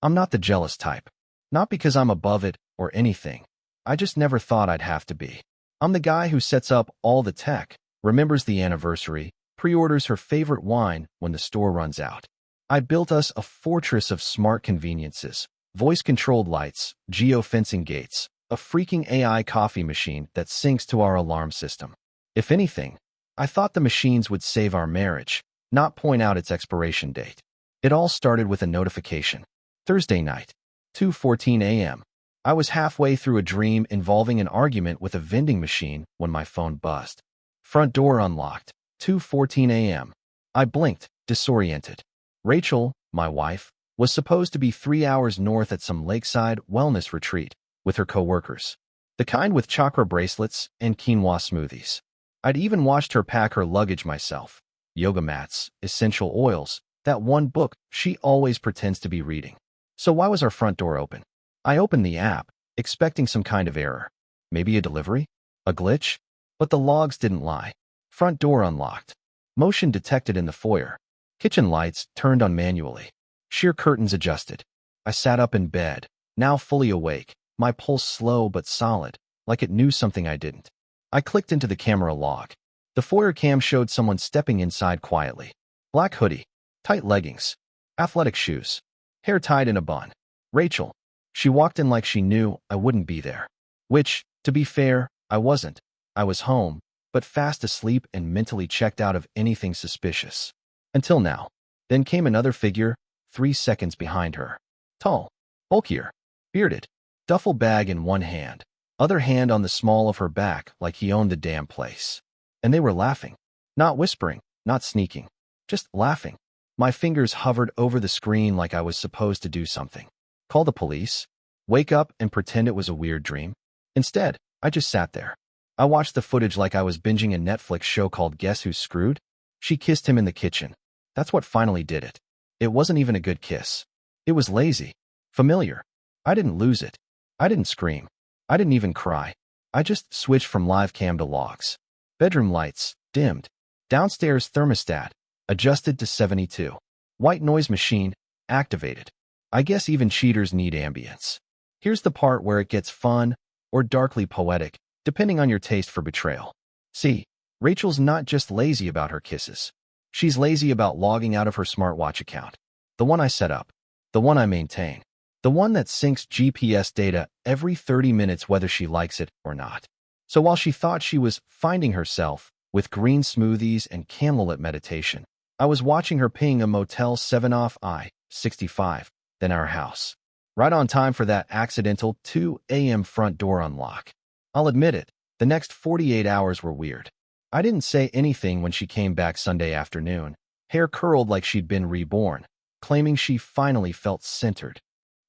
I'm not the jealous type. Not because I'm above it or anything. I just never thought I'd have to be. I'm the guy who sets up all the tech, remembers the anniversary, pre-orders her favorite wine when the store runs out. I built us a fortress of smart conveniences, voice-controlled lights, geo-fencing gates, a freaking AI coffee machine that syncs to our alarm system. If anything, I thought the machines would save our marriage, not point out its expiration date. It all started with a notification. Thursday night, 2:14 a.m. I was halfway through a dream involving an argument with a vending machine when my phone buzzed. Front door unlocked, 2:14 a.m. I blinked, disoriented. Rachel, my wife, was supposed to be 3 hours north at some lakeside wellness retreat with her coworkers, the kind with chakra bracelets and quinoa smoothies. I'd even watched her pack her luggage myself: yoga mats, essential oils, that one book she always pretends to be reading. So why was our front door open? I opened the app, expecting some kind of error. Maybe a delivery? A glitch? But the logs didn't lie. Front door unlocked. Motion detected in the foyer. Kitchen lights turned on manually. Sheer curtains adjusted. I sat up in bed, now fully awake, my pulse slow but solid, like it knew something I didn't. I clicked into the camera log. The foyer cam showed someone stepping inside quietly. Black hoodie, tight leggings, athletic shoes, hair tied in a bun. Rachel. She walked in like she knew I wouldn't be there. Which, to be fair, I wasn't. I was home, but fast asleep and mentally checked out of anything suspicious. Until now. Then came another figure, 3 seconds behind her. Tall, bulkier, bearded, duffel bag in one hand, other hand on the small of her back like he owned the damn place. And they were laughing. Not whispering, not sneaking. Just laughing. My fingers hovered over the screen like I was supposed to do something. Call the police? Wake up and pretend it was a weird dream? Instead, I just sat there. I watched the footage like I was binging a Netflix show called Guess Who's Screwed? She kissed him in the kitchen. That's what finally did it. It wasn't even a good kiss. It was lazy. Familiar. I didn't lose it. I didn't scream. I didn't even cry. I just switched from live cam to logs. Bedroom lights, dimmed. Downstairs thermostat, adjusted to 72. White noise machine, activated. I guess even cheaters need ambience. Here's the part where it gets fun or darkly poetic, depending on your taste for betrayal. See, Rachel's not just lazy about her kisses. She's lazy about logging out of her smartwatch account. The one I set up. The one I maintain. The one that syncs GPS data every 30 minutes whether she likes it or not. So while she thought she was finding herself with green smoothies and candlelit meditation, I was watching her ping a Motel 7 off I-65, then our house. Right on time for that accidental 2 a.m. front door unlock. I'll admit it, the next 48 hours were weird. I didn't say anything when she came back Sunday afternoon, hair curled like she'd been reborn, claiming she finally felt centered.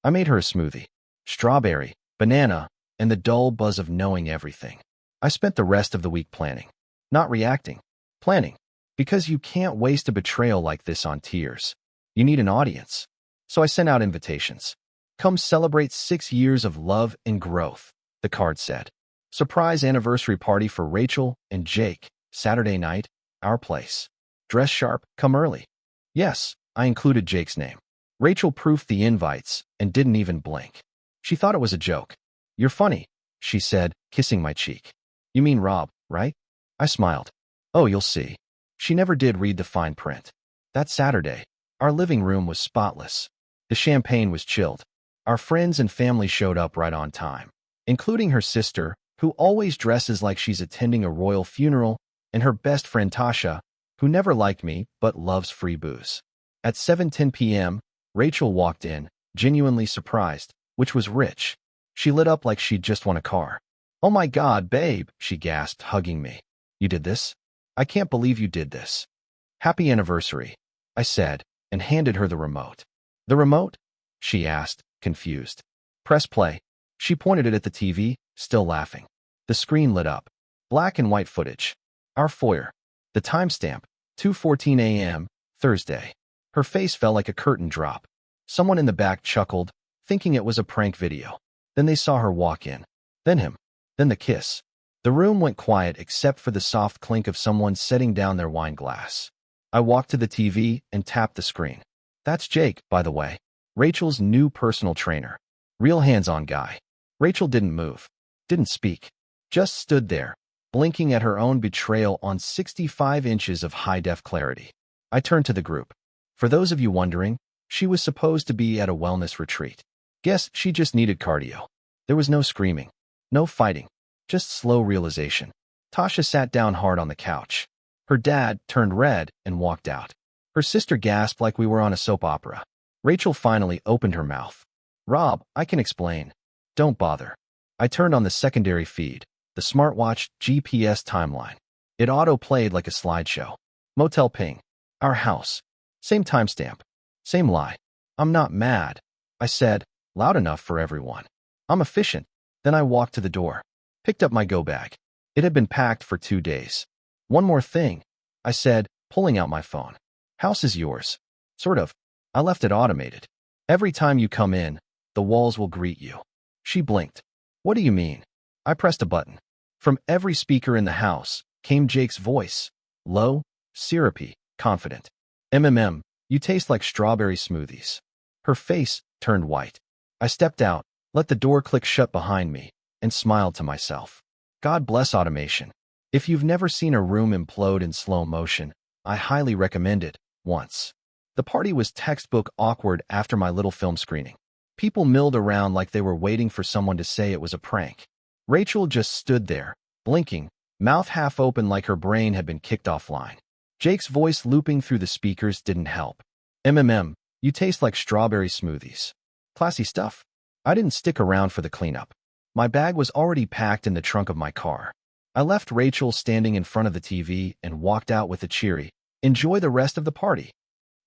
I made her a smoothie. Strawberry, banana, and the dull buzz of knowing everything. I spent the rest of the week planning. Not reacting. Planning. Because you can't waste a betrayal like this on tears. You need an audience. So I sent out invitations. Come celebrate 6 years of love and growth, the card said. Surprise anniversary party for Rachel and Jake, Saturday night, our place. Dress sharp, come early. Yes, I included Jake's name. Rachel proofed the invites and didn't even blink. She thought it was a joke. You're funny, she said, kissing my cheek. You mean Rob, right? I smiled. Oh, you'll see. She never did read the fine print. That Saturday, our living room was spotless. The champagne was chilled. Our friends and family showed up right on time, including her sister, who always dresses like she's attending a royal funeral, and her best friend Tasha, who never liked me but loves free booze. At 7:10 p.m., Rachel walked in, genuinely surprised, which was rich. She lit up like she'd just won a car. Oh my God, babe, she gasped, hugging me. You did this? I can't believe you did this. Happy anniversary, I said, and handed her the remote. The remote? She asked, confused. Press play. She pointed it at the TV, still laughing. The screen lit up. Black and white footage. Our foyer. The timestamp, 2:14 a.m., Thursday. Her face fell like a curtain drop. Someone in the back chuckled, thinking it was a prank video. Then they saw her walk in. Then him. Then the kiss. The room went quiet except for the soft clink of someone setting down their wine glass. I walked to the TV and tapped the screen. That's Jake, by the way. Rachel's new personal trainer. Real hands-on guy. Rachel didn't move, didn't speak, just stood there, blinking at her own betrayal on 65 inches of high-def clarity. I turned to the group. For those of you wondering, she was supposed to be at a wellness retreat. Guess she just needed cardio. There was no screaming, no fighting, just slow realization. Tasha sat down hard on the couch. Her dad turned red and walked out. Her sister gasped like we were on a soap opera. Rachel finally opened her mouth. Rob, I can explain. Don't bother. I turned on the secondary feed, the smartwatch GPS timeline. It auto-played like a slideshow. Motel ping. Our house. Same timestamp. Same lie. I'm not mad, I said, loud enough for everyone. I'm efficient. Then I walked to the door, picked up my go bag. It had been packed for 2 days. One more thing, I said, pulling out my phone. House is yours. Sort of. I left it automated. Every time you come in, the walls will greet you. She blinked. What do you mean? I pressed a button. From every speaker in the house came Jake's voice. Low, syrupy, confident. You taste like strawberry smoothies. Her face turned white. I stepped out, let the door click shut behind me, and smiled to myself. God bless automation. If you've never seen a room implode in slow motion, I highly recommend it. Once. The party was textbook awkward after my little film screening. People milled around like they were waiting for someone to say it was a prank. Rachel just stood there, blinking, mouth half open like her brain had been kicked offline. Jake's voice looping through the speakers didn't help. You taste like strawberry smoothies. Classy stuff. I didn't stick around for the cleanup. My bag was already packed in the trunk of my car. I left Rachel standing in front of the TV and walked out with a cheery, enjoy the rest of the party.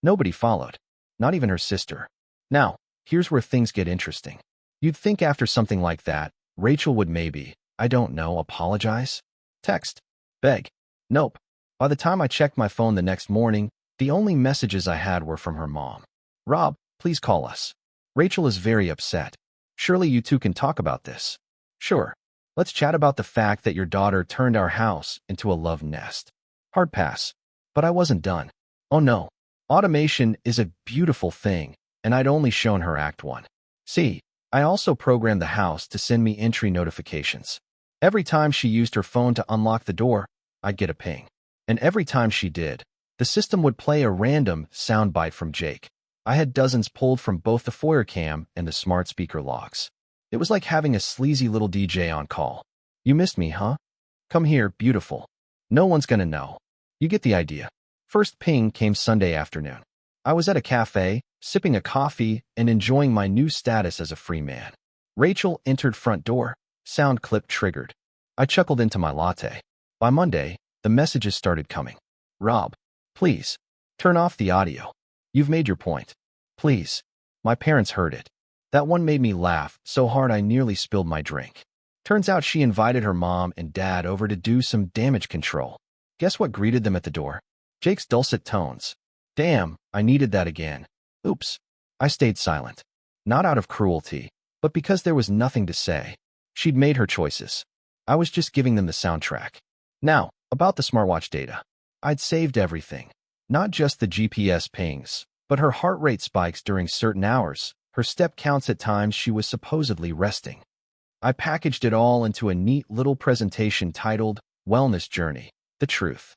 Nobody followed. Not even her sister. Now, here's where things get interesting. You'd think after something like that, Rachel would maybe, I don't know, apologize? Text. Beg. Nope. By the time I checked my phone the next morning, the only messages I had were from her mom. Rob, please call us. Rachel is very upset. Surely you two can talk about this. Sure. Let's chat about the fact that your daughter turned our house into a love nest. Hard pass. But I wasn't done. Oh no. Automation is a beautiful thing, and I'd only shown her Act 1. See, I also programmed the house to send me entry notifications. Every time she used her phone to unlock the door, I'd get a ping. And every time she did, the system would play a random soundbite from Jake. I had dozens pulled from both the foyer cam and the smart speaker logs. It was like having a sleazy little DJ on call. You missed me, huh? Come here, beautiful. No one's gonna know. You get the idea. First ping came Sunday afternoon. I was at a cafe, sipping a coffee and enjoying my new status as a free man. Rachel entered front door, sound clip triggered. I chuckled into my latte. By Monday, the messages started coming. Rob, please, turn off the audio. You've made your point. Please. My parents heard it. That one made me laugh so hard I nearly spilled my drink. Turns out she invited her mom and dad over to do some damage control. Guess what greeted them at the door? Jake's dulcet tones. Damn, I needed that again. Oops. I stayed silent. Not out of cruelty, but because there was nothing to say. She'd made her choices. I was just giving them the soundtrack. Now, about the smartwatch data. I'd saved everything. Not just the GPS pings, but her heart rate spikes during certain hours, her step counts at times she was supposedly resting. I packaged it all into a neat little presentation titled, Wellness Journey, The Truth.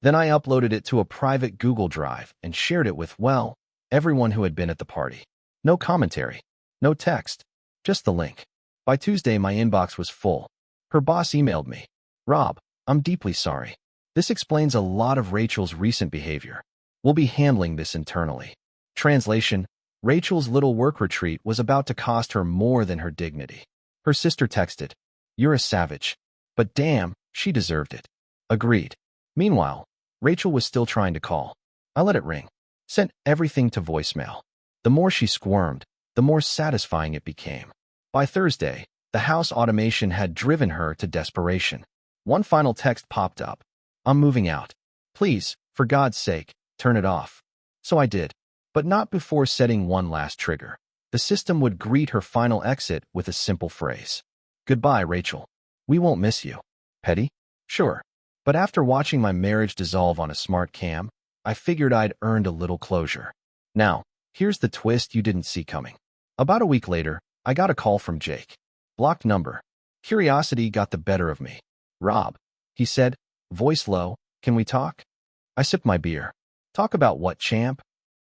Then I uploaded it to a private Google Drive and shared it with, well, everyone who had been at the party. No commentary, no text, just the link. By Tuesday, my inbox was full. Her boss emailed me. Rob, I'm deeply sorry. This explains a lot of Rachel's recent behavior. We'll be handling this internally. Translation, Rachel's little work retreat was about to cost her more than her dignity. Her sister texted, You're a savage. But damn, she deserved it. Agreed. Meanwhile, Rachel was still trying to call. I let it ring. Sent everything to voicemail. The more she squirmed, the more satisfying it became. By Thursday, the house automation had driven her to desperation. One final text popped up. I'm moving out. Please, for God's sake, turn it off. So I did. But not before setting one last trigger. The system would greet her final exit with a simple phrase. Goodbye, Rachel. We won't miss you. Petty? Sure. But after watching my marriage dissolve on a smart cam, I figured I'd earned a little closure. Now, Here's the twist you didn't see coming. About a week later, I got a call from Jake. Blocked number. Curiosity got the better of me. Rob, he said, voice low, can we talk? I sipped my beer. Talk about what, champ?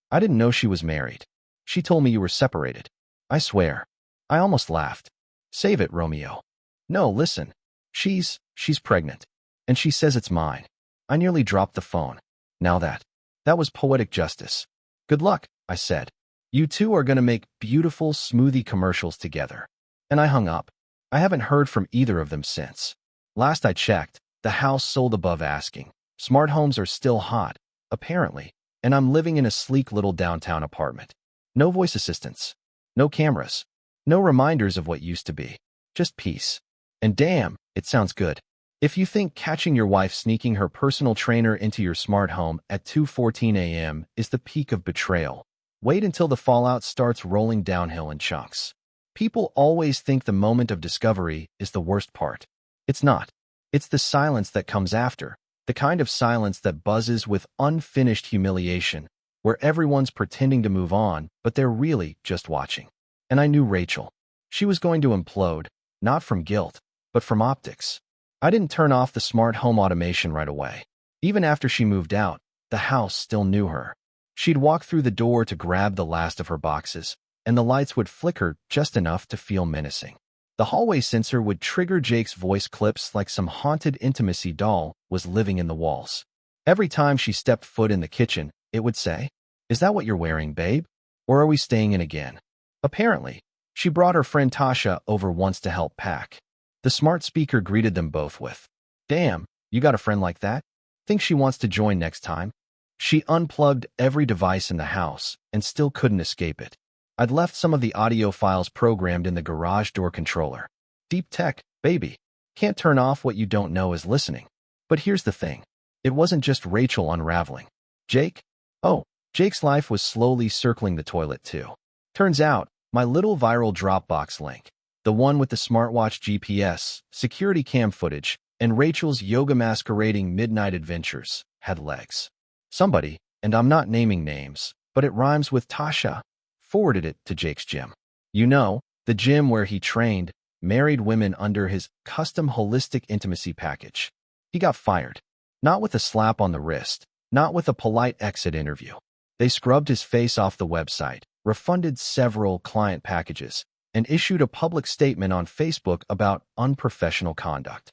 I didn't know she was married. She told me you were separated. I swear. I almost laughed. Save it, Romeo. No, listen. She's pregnant. And she says it's mine. I nearly dropped the phone. Now that was poetic justice. Good luck, I said. You two are going to make beautiful smoothie commercials together. And I hung up. I haven't heard from either of them since. Last I checked, the house sold above asking. Smart homes are still hot, apparently, and I'm living in a sleek little downtown apartment. No voice assistants. No cameras. No reminders of what used to be. Just peace. And damn, it sounds good. If you think catching your wife sneaking her personal trainer into your smart home at 2:14 a.m. is the peak of betrayal, wait until the fallout starts rolling downhill in chunks. People always think the moment of discovery is the worst part. It's not. It's the silence that comes after, the kind of silence that buzzes with unfinished humiliation, where everyone's pretending to move on, but they're really just watching. And I knew Rachel. She was going to implode, not from guilt, but from optics. I didn't turn off the smart home automation right away. Even after she moved out, the house still knew her. She'd walk through the door to grab the last of her boxes, and the lights would flicker just enough to feel menacing. The hallway sensor would trigger Jake's voice clips like some haunted intimacy doll was living in the walls. Every time she stepped foot in the kitchen, it would say, "Is that what you're wearing, babe? Or are we staying in again?" Apparently, she brought her friend Tasha over once to help pack. The smart speaker greeted them both with, "Damn, you got a friend like that? Think she wants to join next time?" She unplugged every device in the house and still couldn't escape it. I'd left some of the audio files programmed in the garage door controller. Deep tech, baby. Can't turn off what you don't know is listening. But here's the thing. It wasn't just Rachel unraveling. Jake? Oh, Jake's life was slowly circling the toilet too. Turns out, my little viral Dropbox link, the one with the smartwatch GPS, security cam footage, and Rachel's yoga masquerading midnight adventures, had legs. Somebody, and I'm not naming names, but it rhymes with Tasha, forwarded it to Jake's gym. You know, the gym where he trained married women under his custom holistic intimacy package. He got fired. Not with a slap on the wrist, not with a polite exit interview. They scrubbed his face off the website, refunded several client packages, and issued a public statement on Facebook about unprofessional conduct.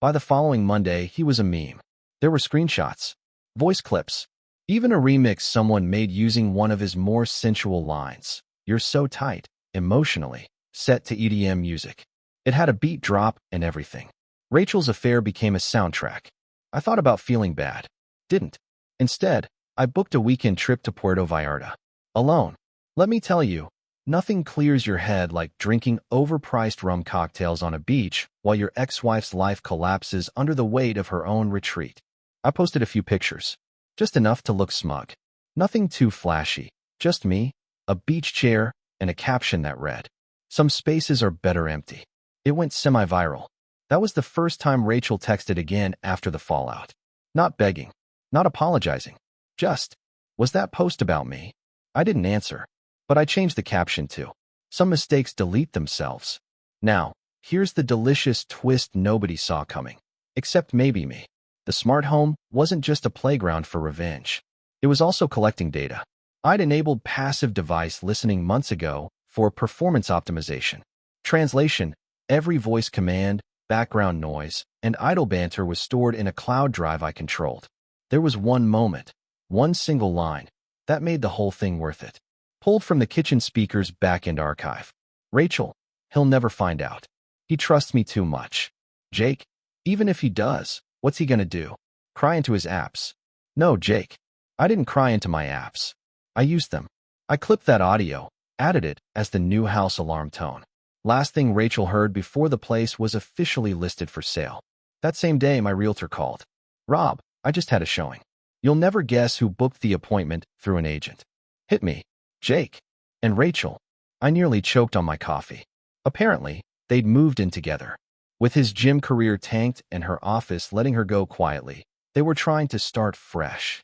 By the following Monday, he was a meme. There were screenshots, voice clips, even a remix someone made using one of his more sensual lines. "You're so tight," emotionally, set to EDM music. It had a beat drop and everything. Rachel's affair became a soundtrack. I thought about feeling bad. Didn't. Instead, I booked a weekend trip to Puerto Vallarta. Alone. Let me tell you, nothing clears your head like drinking overpriced rum cocktails on a beach while your ex-wife's life collapses under the weight of her own retreat. I posted a few pictures. Just enough to look smug. Nothing too flashy. Just me, a beach chair, and a caption that read, "Some spaces are better empty." It went semi-viral. That was the first time Rachel texted again after the fallout. Not begging. Not apologizing. Just, "Was that post about me?" I didn't answer. But I changed the caption to, "Some mistakes delete themselves." Now, here's the delicious twist nobody saw coming. Except maybe me. The smart home wasn't just a playground for revenge. It was also collecting data. I'd enabled passive device listening months ago for performance optimization. Translation, every voice command, background noise, and idle banter was stored in a cloud drive I controlled. There was one moment, one single line, that made the whole thing worth it. Pulled from the kitchen speaker's back-end archive. "Rachel, he'll never find out. He trusts me too much. Jake, even if he does, what's he gonna do? Cry into his apps?" No, Jake. I didn't cry into my apps. I used them. I clipped that audio, added it as the new house alarm tone. Last thing Rachel heard before the place was officially listed for sale. That same day, my realtor called. "Rob, I just had a showing. You'll never guess who booked the appointment through an agent." Hit me. Jake. And Rachel. I nearly choked on my coffee. Apparently, they'd moved in together. With his gym career tanked and her office letting her go quietly, they were trying to start fresh.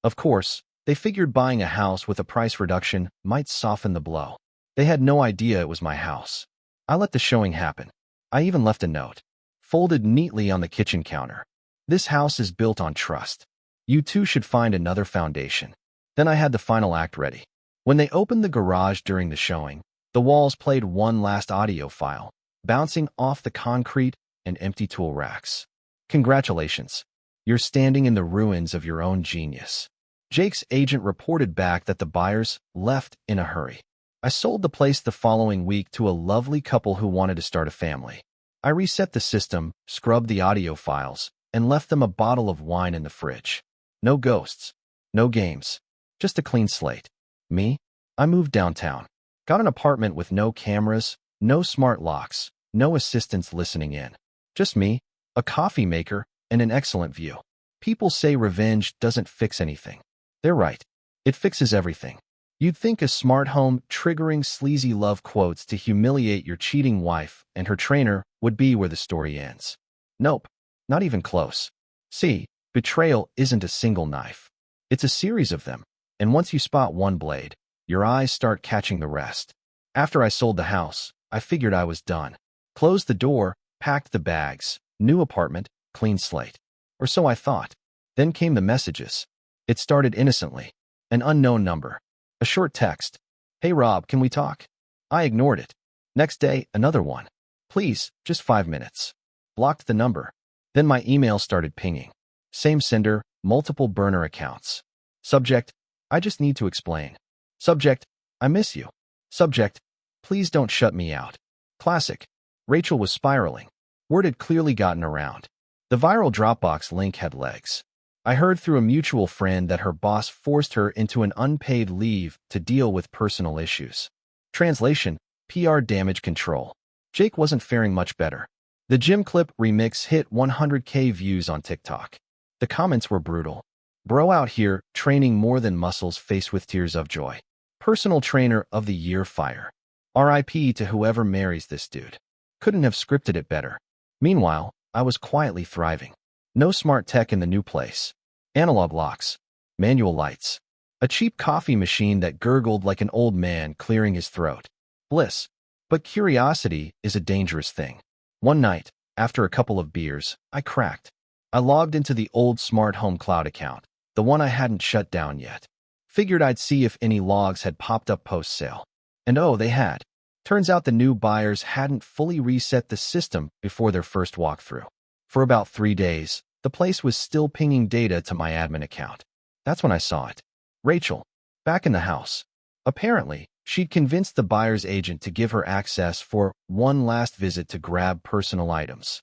Of course, They figured buying a house with a price reduction might soften the blow. They had no idea it was my house. I let the showing happen. I even left a note, folded neatly on the kitchen counter. This house is built on trust. You two should find another foundation. Then I had the final act ready. When they opened the garage during the showing, the walls played one last audio file, bouncing off the concrete and empty tool racks. Congratulations. You're standing in the ruins of your own genius. Jake's agent reported back that the buyers left in a hurry. I sold the place the following week to a lovely couple who wanted to start a family. I reset the system, scrubbed the audio files, and left them a bottle of wine in the fridge. No ghosts, no games, just a clean slate. Me? I moved downtown. Got an apartment with no cameras, no smart locks, no assistants listening in. Just me, a coffee maker, and an excellent view. People say revenge doesn't fix anything. They're right. It fixes everything. You'd think a smart home triggering sleazy love quotes to humiliate your cheating wife and her trainer would be where the story ends. Nope, not even close. See, betrayal isn't a single knife. It's a series of them, and once you spot one blade, your eyes start catching the rest. After I sold the house, I figured I was done. Closed the door, packed the bags, new apartment, clean slate. Or so I thought. Then came the messages. It started innocently. An unknown number. A short text. Hey Rob, can we talk? I ignored it. Next day, another one. Please, just 5 minutes. Blocked the number. Then my email started pinging. Same sender, multiple burner accounts. Subject, I just need to explain. Subject, I miss you. Subject, please don't shut me out. Classic. Rachel was spiraling. Word had clearly gotten around. The viral Dropbox link had legs. I heard through a mutual friend that her boss forced her into an unpaid leave to deal with personal issues. Translation, PR damage control. Jake wasn't faring much better. The gym clip remix hit 100K views on TikTok. The comments were brutal. Bro out here, training more than muscles faced with tears of joy. Personal trainer of the year fire. RIP to whoever marries this dude. Couldn't have scripted it better. Meanwhile, I was quietly thriving. No smart tech in the new place. Analog locks. Manual lights. A cheap coffee machine that gurgled like an old man clearing his throat. Bliss. But curiosity is a dangerous thing. One night, after a couple of beers, I cracked. I logged into the old smart home cloud account, the one I hadn't shut down yet. Figured I'd see if any logs had popped up post-sale. And oh, they had. Turns out the new buyers hadn't fully reset the system before their first walkthrough. For about 3 days, the place was still pinging data to my admin account. That's when I saw it. Rachel, back in the house. Apparently, she'd convinced the buyer's agent to give her access for one last visit to grab personal items.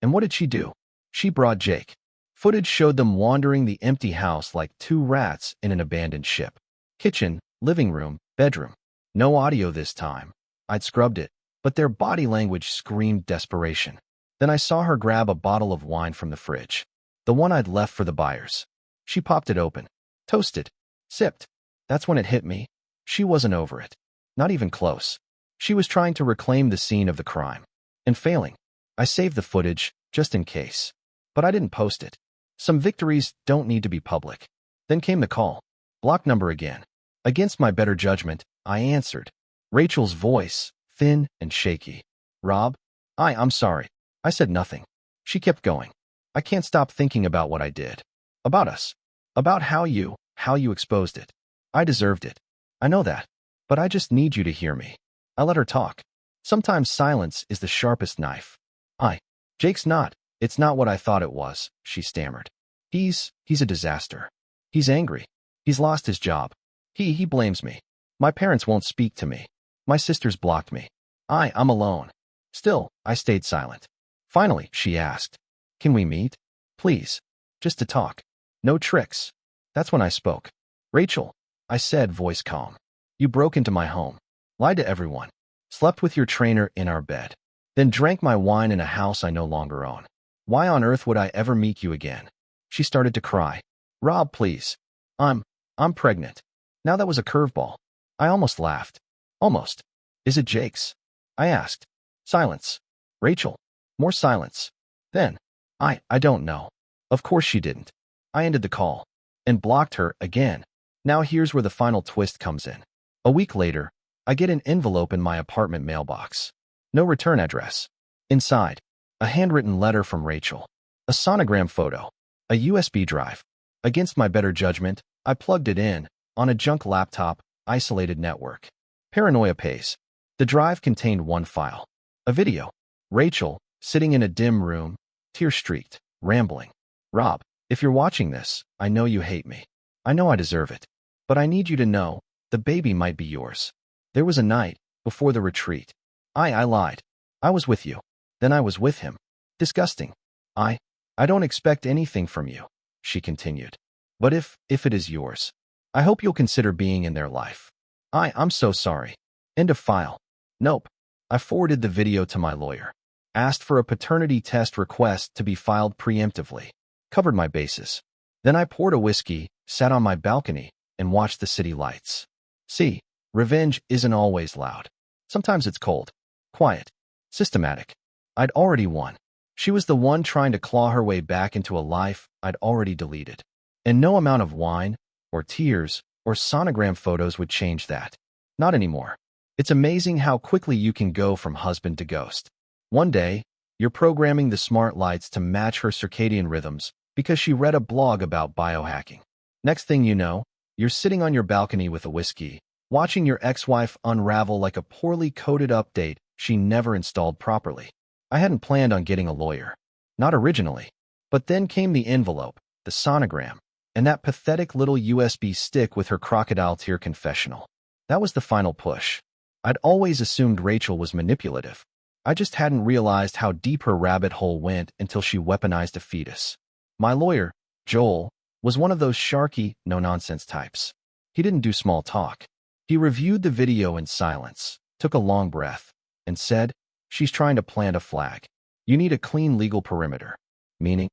And what did she do? She brought Jake. Footage showed them wandering the empty house like two rats in an abandoned ship. Kitchen, living room, bedroom. No audio this time. I'd scrubbed it, but their body language screamed desperation. Then I saw her grab a bottle of wine from the fridge. The one I'd left for the buyers. She popped it open. Toasted. Sipped. That's when it hit me. She wasn't over it. Not even close. She was trying to reclaim the scene of the crime. And failing. I saved the footage, just in case. But I didn't post it. Some victories don't need to be public. Then came the call. Block number again. Against my better judgment, I answered. Rachel's voice, thin and shaky. Rob? I'm sorry. I said nothing. She kept going. I can't stop thinking about what I did. About us. About how you exposed it. I deserved it. I know that. But I just need you to hear me. I let her talk. Sometimes silence is the sharpest knife. Jake's not. It's not what I thought it was, she stammered. He's a disaster. He's angry. He's lost his job. He blames me. My parents won't speak to me. My sisters blocked me. I'm alone. Still, I stayed silent. Finally, she asked, can we meet? Please. Just to talk. No tricks. That's when I spoke. Rachel, I said, voice calm. You broke into my home. Lied to everyone. Slept with your trainer in our bed. Then drank my wine in a house I no longer own. Why on earth would I ever meet you again? She started to cry. Rob, please. I'm pregnant. Now that was a curveball. I almost laughed. Almost. Is it Jake's? I asked. Silence. Rachel. More silence. Then, I don't know. Of course she didn't. I ended the call. And blocked her again. Now here's where the final twist comes in. A week later, I get an envelope in my apartment mailbox. No return address. Inside, a handwritten letter from Rachel. A sonogram photo. A USB drive. Against my better judgment, I plugged it in, on a junk laptop, isolated network. Paranoia pays. The drive contained one file. A video. Rachel, sitting in a dim room, tear-streaked, rambling. Rob, if you're watching this, I know you hate me. I know I deserve it. But I need you to know, the baby might be yours. There was a night, before the retreat. I lied. I was with you. Then I was with him. Disgusting. I don't expect anything from you, she continued. But if it is yours, I hope you'll consider being in their life. I'm so sorry. End of file. Nope. I forwarded the video to my lawyer. Asked for a paternity test request to be filed preemptively. Covered my bases. Then I poured a whiskey, sat on my balcony, and watched the city lights. See, revenge isn't always loud. Sometimes it's cold, quiet, systematic. I'd already won. She was the one trying to claw her way back into a life I'd already deleted. And no amount of wine, or tears, or sonogram photos would change that. Not anymore. It's amazing how quickly you can go from husband to ghost. One day, you're programming the smart lights to match her circadian rhythms because she read a blog about biohacking. Next thing you know, you're sitting on your balcony with a whiskey, watching your ex-wife unravel like a poorly coded update she never installed properly. I hadn't planned on getting a lawyer. Not originally. But then came the envelope, the sonogram, and that pathetic little USB stick with her crocodile tear confessional. That was the final push. I'd always assumed Rachel was manipulative. I just hadn't realized how deep her rabbit hole went until she weaponized a fetus. My lawyer, Joel, was one of those sharky, no-nonsense types. He didn't do small talk. He reviewed the video in silence, took a long breath, and said, "She's trying to plant a flag. You need a clean legal perimeter." Meaning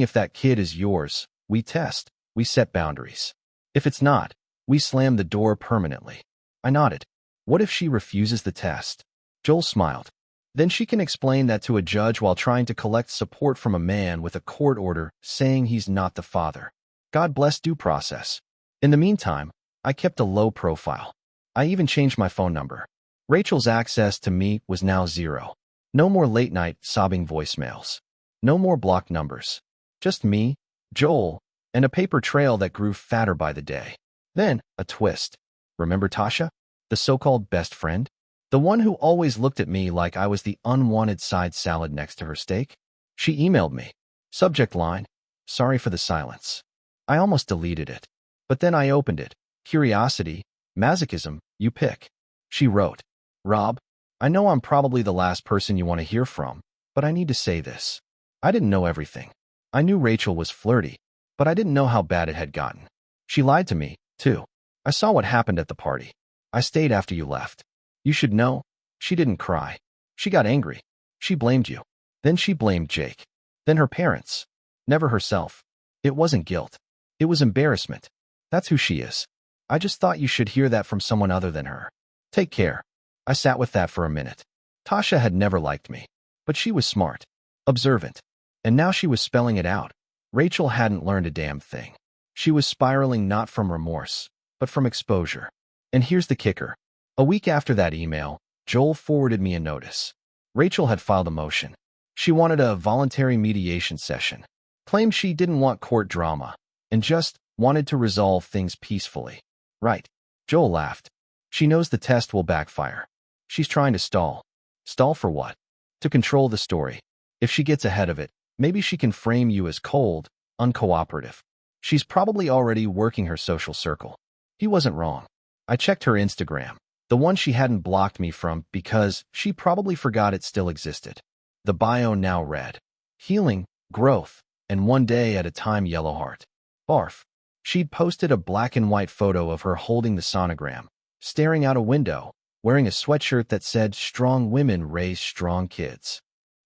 if that kid is yours, we test, we set boundaries. If it's not, we slam the door permanently. I nodded. What if she refuses the test? Joel smiled. Then she can explain that to a judge while trying to collect support from a man with a court order saying he's not the father. God bless due process. In the meantime, I kept a low profile. I even changed my phone number. Rachel's access to me was now zero. No more late-night sobbing voicemails. No more blocked numbers. Just me, Joel, and a paper trail that grew fatter by the day. Then, a twist. Remember Tasha? The so-called best friend? The one who always looked at me like I was the unwanted side salad next to her steak? She emailed me. Subject line, "Sorry for the silence." I almost deleted it. But then I opened it. Curiosity, masochism, you pick. She wrote, "Rob, I know I'm probably the last person you want to hear from, but I need to say this. I didn't know everything. I knew Rachel was flirty, but I didn't know how bad it had gotten. She lied to me, too. I saw what happened at the party. I stayed after you left. You should know, she didn't cry. She got angry. She blamed you. Then she blamed Jake. Then her parents. Never herself. It wasn't guilt. It was embarrassment. That's who she is. I just thought you should hear that from someone other than her. Take care." I sat with that for a minute. Tasha had never liked me, but she was smart, observant, and now she was spelling it out. Rachel hadn't learned a damn thing. She was spiraling not from remorse, but from exposure. And here's the kicker. A week after that email, Joel forwarded me a notice. Rachel had filed a motion. She wanted a voluntary mediation session, claimed she didn't want court drama, and just wanted to resolve things peacefully. Right. Joel laughed. She knows the test will backfire. She's trying to stall. Stall for what? To control the story. If she gets ahead of it, maybe she can frame you as cold, uncooperative. She's probably already working her social circle. He wasn't wrong. I checked her Instagram, the one she hadn't blocked me from because she probably forgot it still existed. The bio now read, "Healing, growth, and one day at a time, yellow heart." Barf. She'd posted a black and white photo of her holding the sonogram, staring out a window, wearing a sweatshirt that said, "Strong women raise strong kids."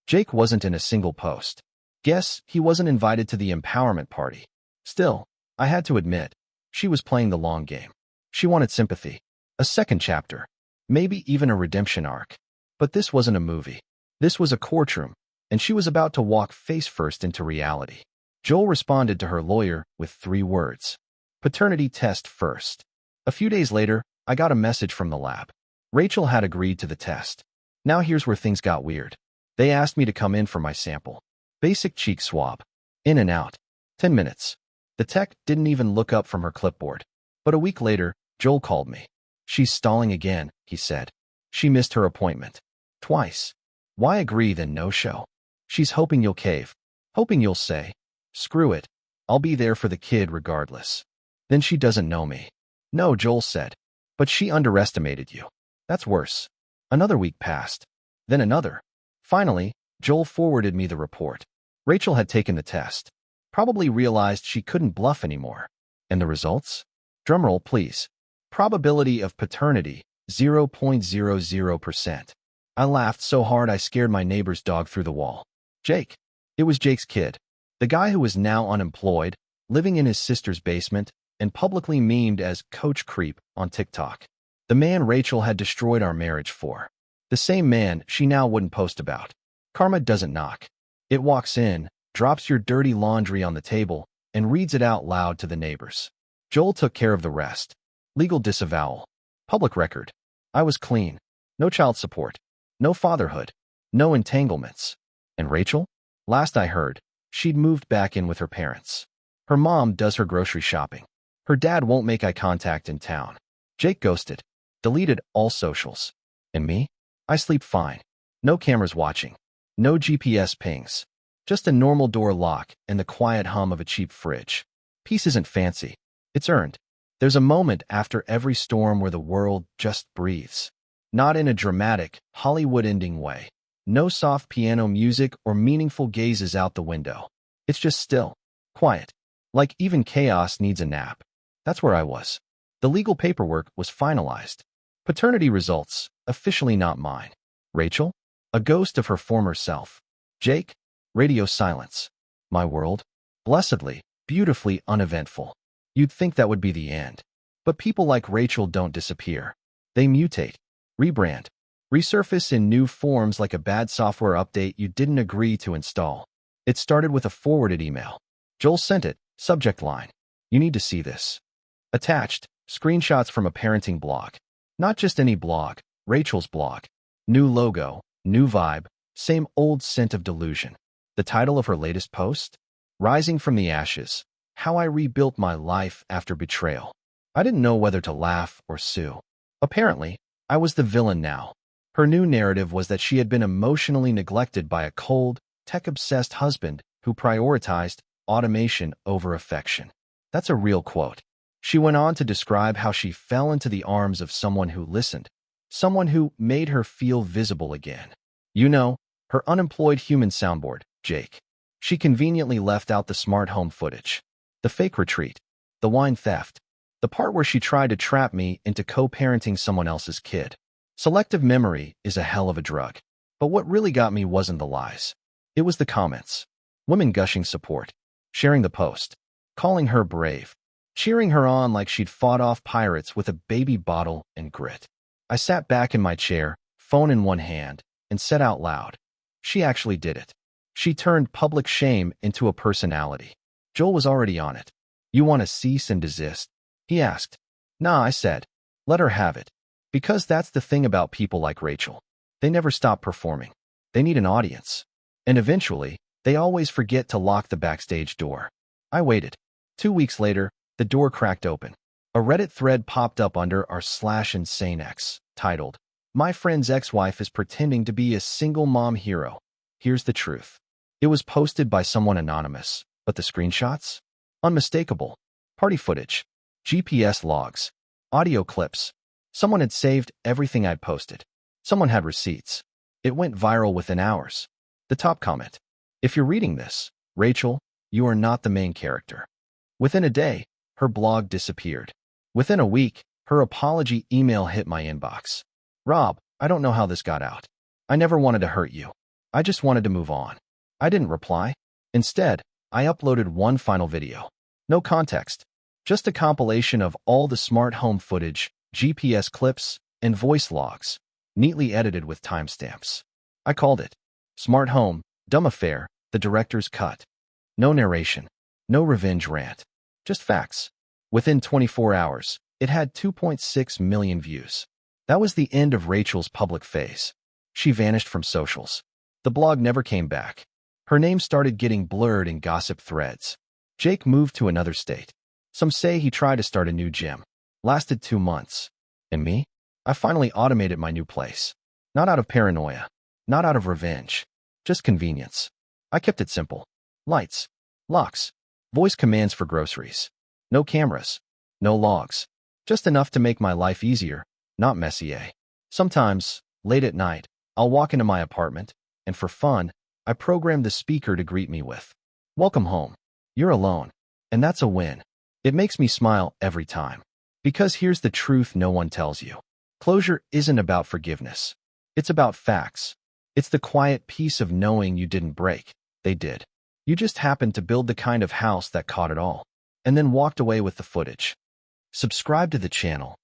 Jake wasn't in a single post. Guess he wasn't invited to the empowerment party. Still, I had to admit, she was playing the long game. She wanted sympathy. A second chapter. Maybe even a redemption arc. But this wasn't a movie. This was a courtroom, and she was about to walk face first into reality. Joel responded to her lawyer with 3 words. Paternity test first. A few days later, I got a message from the lab. Rachel had agreed to the test. Now here's where things got weird. They asked me to come in for my sample. Basic cheek swab. In and out. 10 minutes. The tech didn't even look up from her clipboard. But a week later, Joel called me. She's stalling again, he said. She missed her appointment. Twice. Why agree then no show? She's hoping you'll cave. Hoping you'll say, screw it. I'll be there for the kid regardless. Then she doesn't know me. No, Joel said. But she underestimated you. That's worse. Another week passed. Then another. Finally, Joel forwarded me the report. Rachel had taken the test. Probably realized she couldn't bluff anymore. And the results? Drumroll, please. Probability of paternity, 0.00%. I laughed so hard I scared my neighbor's dog through the wall. Jake. It was Jake's kid. The guy who was now unemployed, living in his sister's basement, and publicly memed as Coach Creep on TikTok. The man Rachel had destroyed our marriage for. The same man she now wouldn't post about. Karma doesn't knock. It walks in, drops your dirty laundry on the table, and reads it out loud to the neighbors. Joel took care of the rest. Legal disavowal. Public record. I was clean. No child support. No fatherhood. No entanglements. And Rachel? Last I heard, she'd moved back in with her parents. Her mom does her grocery shopping. Her dad won't make eye contact in town. Jake ghosted. Deleted all socials. And me? I sleep fine. No cameras watching. No GPS pings. Just a normal door lock and the quiet hum of a cheap fridge. Peace isn't fancy. It's earned. There's a moment after every storm where the world just breathes. Not in a dramatic, Hollywood-ending way. No soft piano music or meaningful gazes out the window. It's just still. Quiet. Like even chaos needs a nap. That's where I was. The legal paperwork was finalized. Paternity results, officially not mine. Rachel? A ghost of her former self. Jake? Radio silence. My world? Blessedly, beautifully uneventful. You'd think that would be the end. But people like Rachel don't disappear. They mutate, rebrand, resurface in new forms like a bad software update you didn't agree to install. It started with a forwarded email. Joel sent it, subject line. You need to see this. Attached, screenshots from a parenting blog. Not just any blog, Rachel's blog. New logo, new vibe, same old scent of delusion. The title of her latest post? Rising from the Ashes. How I Rebuilt My Life After Betrayal. I didn't know whether to laugh or sue. Apparently, I was the villain now. Her new narrative was that she had been emotionally neglected by a cold, tech-obsessed husband who prioritized automation over affection. That's a real quote. She went on to describe how she fell into the arms of someone who listened, someone who made her feel visible again. You know, her unemployed human soundboard, Jake. She conveniently left out the smart home footage, the fake retreat, the wine theft, the part where she tried to trap me into co-parenting someone else's kid. Selective memory is a hell of a drug. But what really got me wasn't the lies. It was the comments. Women gushing support, sharing the post, calling her brave, cheering her on like she'd fought off pirates with a baby bottle and grit. I sat back in my chair, phone in one hand, and said out loud, she actually did it. She turned public shame into a personality. Joel was already on it. You want to cease and desist? He asked. Nah, I said. Let her have it. Because that's the thing about people like Rachel. They never stop performing. They need an audience. And eventually, they always forget to lock the backstage door. I waited. 2 weeks later, the door cracked open. A Reddit thread popped up under r/InsaneX, titled, My friend's ex-wife is pretending to be a single mom hero. Here's the truth. It was posted by someone anonymous, but the screenshots? Unmistakable. Party footage, GPS logs, audio clips. Someone had saved everything I'd posted. Someone had receipts. It went viral within hours. The top comment. If you're reading this, Rachel, you are not the main character. Within a day, her blog disappeared. Within a week, her apology email hit my inbox. Rob, I don't know how this got out. I never wanted to hurt you. I just wanted to move on. I didn't reply. Instead, I uploaded one final video. No context. Just a compilation of all the smart home footage, GPS clips, and voice logs, neatly edited with timestamps. I called it Smart Home, Dumb Affair, the Director's Cut. No narration. No revenge rant. Just facts. Within 24 hours, it had 2.6 million views. That was the end of Rachel's public phase. She vanished from socials. The blog never came back. Her name started getting blurred in gossip threads. Jake moved to another state. Some say he tried to start a new gym. Lasted 2 months. And me? I finally automated my new place. Not out of paranoia. Not out of revenge. Just convenience. I kept it simple. Lights. Locks. Voice commands for groceries. No cameras. No logs. Just enough to make my life easier, not messier. Sometimes, late at night, I'll walk into my apartment, and for fun, I program the speaker to greet me with, "Welcome home. You're alone." And that's a win. It makes me smile every time. Because here's the truth no one tells you. Closure isn't about forgiveness. It's about facts. It's the quiet peace of knowing you didn't break. They did. You just happened to build the kind of house that caught it all, and then walked away with the footage. Subscribe to the channel